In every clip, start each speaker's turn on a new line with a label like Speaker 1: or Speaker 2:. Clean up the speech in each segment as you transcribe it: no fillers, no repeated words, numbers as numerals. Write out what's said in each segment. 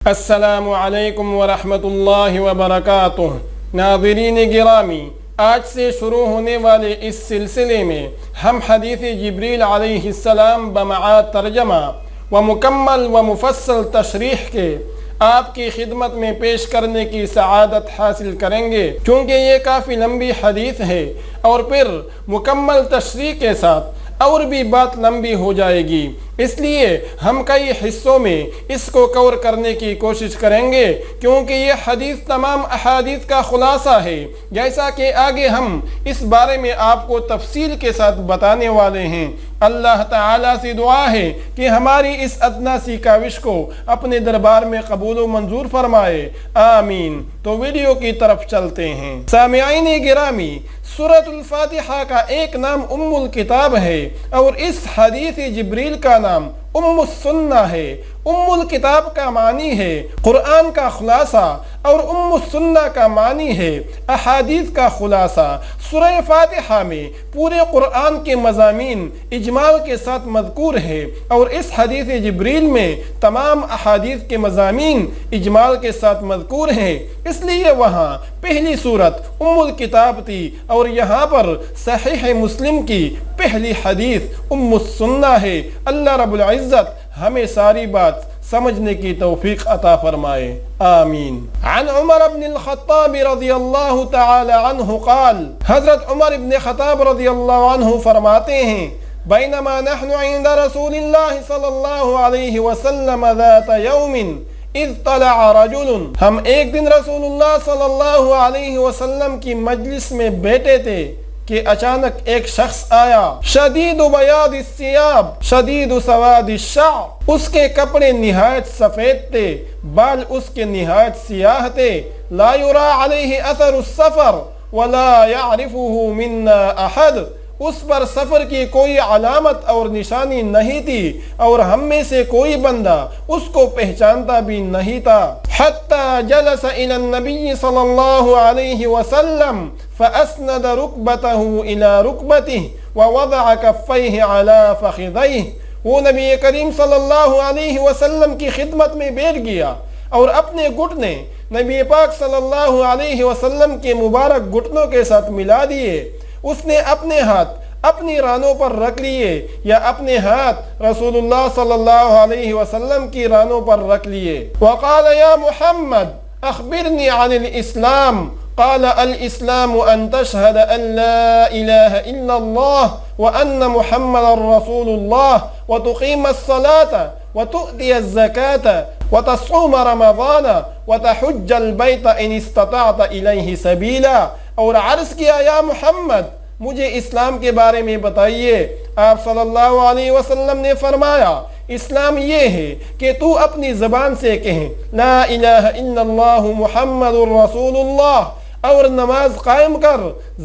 Speaker 1: السلام علیکم ورحمۃ اللہ وبرکاتہ۔ ناظرین گرامی، آج سے شروع ہونے والے اس سلسلے میں ہم حدیث جبریل علیہ السلام بمعاد ترجمہ و مکمل و مفصل تشریح کے آپ کی خدمت میں پیش کرنے کی سعادت حاصل کریں گے، چونکہ یہ کافی لمبی حدیث ہے اور پھر مکمل تشریح کے ساتھ اور بھی بات لمبی ہو جائے گی، اس لیے ہم کئی حصوں میں اس کو کور کرنے کی کوشش کریں گے، کیونکہ یہ حدیث تمام احادیث کا خلاصہ ہے، جیسا کہ آگے ہم اس بارے میں آپ کو تفصیل کے ساتھ بتانے والے ہیں۔ اللہ تعالیٰ سے دعا ہے کہ ہماری اس ادنا سی کاوش کو اپنے دربار میں قبول و منظور فرمائے، آمین۔ تو ویڈیو کی طرف چلتے ہیں۔ سامعین گرامی، سورۃ الفاتحہ کا ایک نام ام الکتاب ہے اور اس حدیث جبریل کا نام ام السنہ ہے۔ ام الکتاب کا معنی ہے قرآن کا خلاصہ اور ام السنہ کا معنی ہے احادیث کا خلاصہ۔ سورہ فاتحہ میں پورے قرآن کے مضامین اجمال کے ساتھ مذکور ہے اور اس حدیث جبریل میں تمام احادیث کے مضامین اجمال کے ساتھ مذکور ہیں، اس لیے وہاں پہلی سورت ام الکتاب تھی اور یہاں پر صحیح مسلم کی پہلی حدیث ام السنہ ہے۔ اللہ رب العزت ہمیں ساری بات سمجھنے کی توفیق عطا فرمائے، آمین۔ عن عمر بن الخطاب رضی اللہ تعالی عنہ قال، حضرت عمر بن خطاب رضی اللہ عنہ فرماتے ہیں، بینما نحن عند رسول اللہ صلی اللہ علیہ وسلم ذات یوم اذ طلع رجل، ہم ایک دن رسول اللہ صلی اللہ علیہ وسلم کی مجلس میں بیٹھے تھے کہ اچانک ایک شخص آیا، شدید بیاض الثیاب شدید سواد الشعر، اس کے کپڑے نہایت سفید تھے، بال اس کے نہایت سیاہ تھے، لا یرا علیہ اثر السفر ولا يعرفه منا احد، اس پر سفر کی کوئی علامت اور نشانی نہیں تھی اور ہم میں سے کوئی بندہ اس کو پہچانتا بھی نہیں تھا، حتی جلس الى النبی صلی اللہ علیہ وسلم فأسند ركبته إلى ركبته ووضع كفيه على فخذيه، وہ نبی کریم صلی اللہ علیہ وسلم کی خدمت میں بیٹھ گیا اور اپنے گھٹنے نبی پاک صلی اللہ علیہ وسلم کے مبارک گھٹنوں کے ساتھ ملا دیے، اس نے اپنے ہاتھ اپنی رانوں پر رکھ لیے یا اپنے ہاتھ رسول اللہ صلی اللہ علیہ وسلم کی رانوں پر رکھ لیے، وقال یا محمد اخبرنی عن الاسلام، قال الاسلام ان تشهد ان لا اله الا الله وان محمد رسول الله وتقيم الصلاة وتؤتي الزكاة وتصوم رمضان وتحج البيت ان استطعت اليه سبيلا، اور عرض کیا یا محمد مجھے اسلام کے بارے میں بتائیے۔ آپ صلی اللہ علیہ وسلم نے فرمایا، اسلام یہ ہے کہ تو اپنی زبان سے کہیں لا الہ الا اللہ محمد رسول اللہ، اور نماز قائم کر،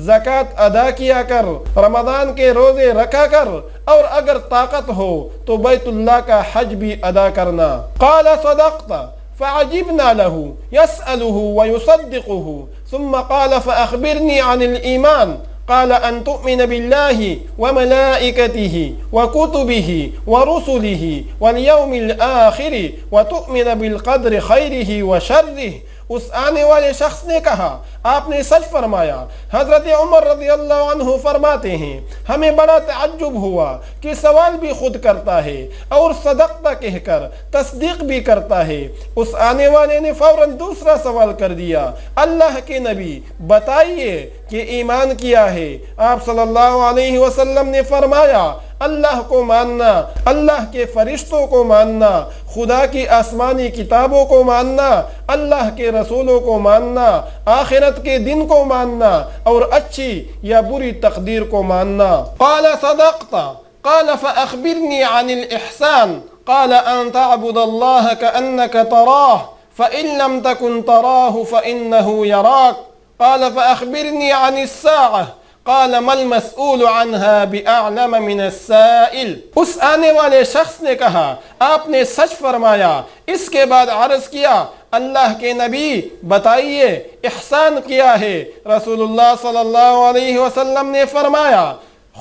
Speaker 1: زکوٰۃ ادا کیا کر، رمضان کے روزے رکھا کر، اور اگر طاقت ہو تو بیت اللہ کا حج بھی ادا کرنا۔ قال صدقت، فعجبنا له يسأله ويصدقه، ثم قال فأخبرني عن الإيمان، قال أن تؤمن بالله وملائكته وكتبه ورسله واليوم الآخر وتؤمن بالقدر خيره وشره۔ اس آنے والے شخص نے کہا، آپ نے سچ فرمایا۔ حضرت عمر رضی اللہ عنہ فرماتے ہیں، ہمیں بڑا تعجب ہوا کہ سوال بھی خود کرتا ہے اور صدقتا کہہ کر تصدیق بھی کرتا ہے۔ اس آنے والے نے فوراً دوسرا سوال کر دیا، اللہ کے نبی بتائیے کہ ایمان کیا ہے؟ آپ صلی اللہ علیہ وسلم نے فرمایا، اللہ کو ماننا، اللہ کے فرشتوں کو ماننا، خدا کی آسمانی کتابوں کو ماننا، اللہ کے رسولوں کو ماننا، آخرت کے دن کو ماننا اور اچھی یا بری تقدیر کو ماننا۔ قال صدقت، قال فأخبرني عن الإحسان، قال أن تعبد الله كأنك تراه فإن لم تكن تراه فإنه يراك، قال فأخبرني عن الساعة، قال ما المسؤول عنها بأعلم من السائل۔ اس آنے والے شخص نے کہا، آپ نے سچ فرمایا۔ اس کے بعد عرض کیا، اللہ کے نبی بتائیے احسان کیا ہے؟ رسول اللہ صلی اللہ علیہ وسلم نے فرمایا،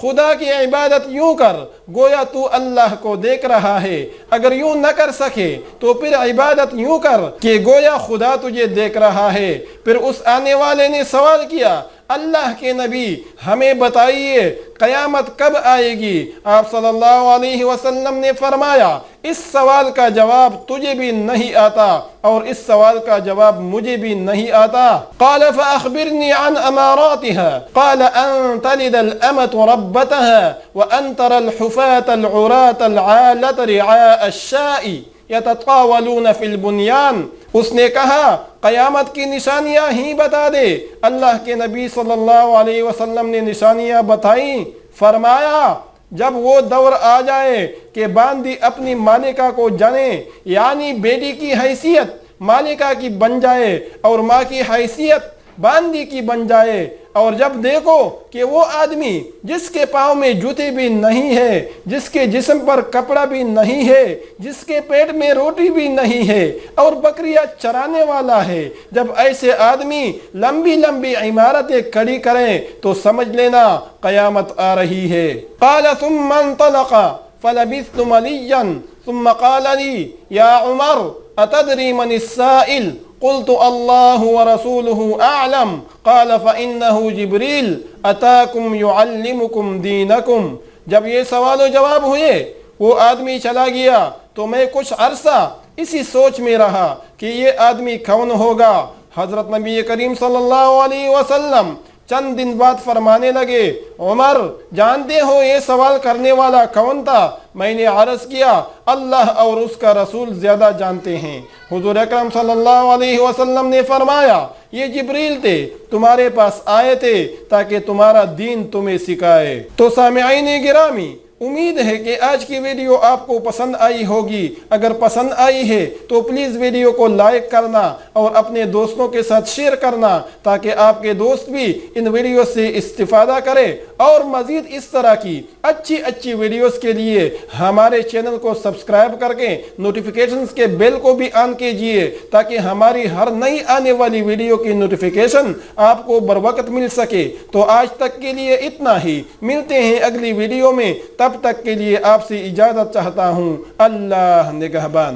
Speaker 1: خدا کی عبادت یوں کر گویا تو اللہ کو دیکھ رہا ہے، اگر یوں نہ کر سکے تو پھر عبادت یوں کر کہ گویا خدا تجھے دیکھ رہا ہے۔ پھر اس آنے والے نے سوال کیا، اللہ کے نبی ہمیں بتائیے قیامت کب آئے گی؟ آپ صلی اللہ علیہ وسلم نے فرمایا، اس سوال کا جواب تجھے بھی نہیں آتا اور اس سوال کا جواب مجھے بھی نہیں آتا۔ قال فأخبرني عن أماراتها قال أن تلد الأمة ربتها وأن ترى الحفاة العراة العالة رعاء الشاء یتطاولون فی البنیان۔ اس نے کہا قیامت کی نشانیاں ہی بتا دے۔ اللہ کے نبی صلی اللہ علیہ وسلم نے نشانیاں بتائیں، فرمایا جب وہ دور آ جائے کہ باندی اپنی مالکہ کو جنے، یعنی بیٹی کی حیثیت مالکہ کی بن جائے اور ماں کی حیثیت باندی کی بن جائے، اور جب دیکھو کہ وہ آدمی جس کے پاؤں میں جوتے بھی نہیں ہے، جس کے جسم پر کپڑا بھی نہیں ہے، جس کے پیٹ میں روٹی بھی نہیں ہے اور بکریاں چرانے والا ہے، جب ایسے آدمی لمبی لمبی عمارتیں کھڑی کریں تو سمجھ لینا قیامت آ رہی ہے۔ قال ثم انطلق فلبثت مليا ثم قال لي يا عمر أتدري من السائل؟ قلت الله ورسوله أعلم قال فإنه جبريل أتاكم يعلمكم دينكم۔ جب یہ سوال و جواب ہوئے وہ آدمی چلا گیا تو میں کچھ عرصہ اسی سوچ میں رہا کہ یہ آدمی کون ہوگا۔ حضرت نبی کریم صلی اللہ علیہ وسلم چند دن بعد فرمانے لگے، عمر جانتے ہو یہ سوال کرنے والا کون تھا؟ میں نے عرض کیا اللہ اور اس کا رسول زیادہ جانتے ہیں۔ حضور اکرم صلی اللہ علیہ وسلم نے فرمایا یہ جبریل تھے، تمہارے پاس آئے تھے تاکہ تمہارا دین تمہیں سکھائے۔ تو سامعین گرامی، امید ہے کہ آج کی ویڈیو آپ کو پسند آئی ہوگی۔ اگر پسند آئی ہے تو پلیز ویڈیو کو لائک کرنا اور اپنے دوستوں کے ساتھ شیئر کرنا تاکہ آپ کے دوست بھی ان ویڈیو سے استفادہ کرے، اور مزید اس طرح کی اچھی ویڈیوز کے لیے ہمارے چینل کو سبسکرائب کر کے نوٹیفیکیشنز کے بیل کو بھی آن کیجئے تاکہ ہماری ہر نئی آنے والی ویڈیو کی نوٹیفیکیشن آپ کو بروقت مل سکے۔ تو آج تک کے لیے اتنا ہی، ملتے ہیں اگلی ویڈیو میں، تب تک کے لیے آپ سے اجازت چاہتا ہوں۔ اللہ نگہبان۔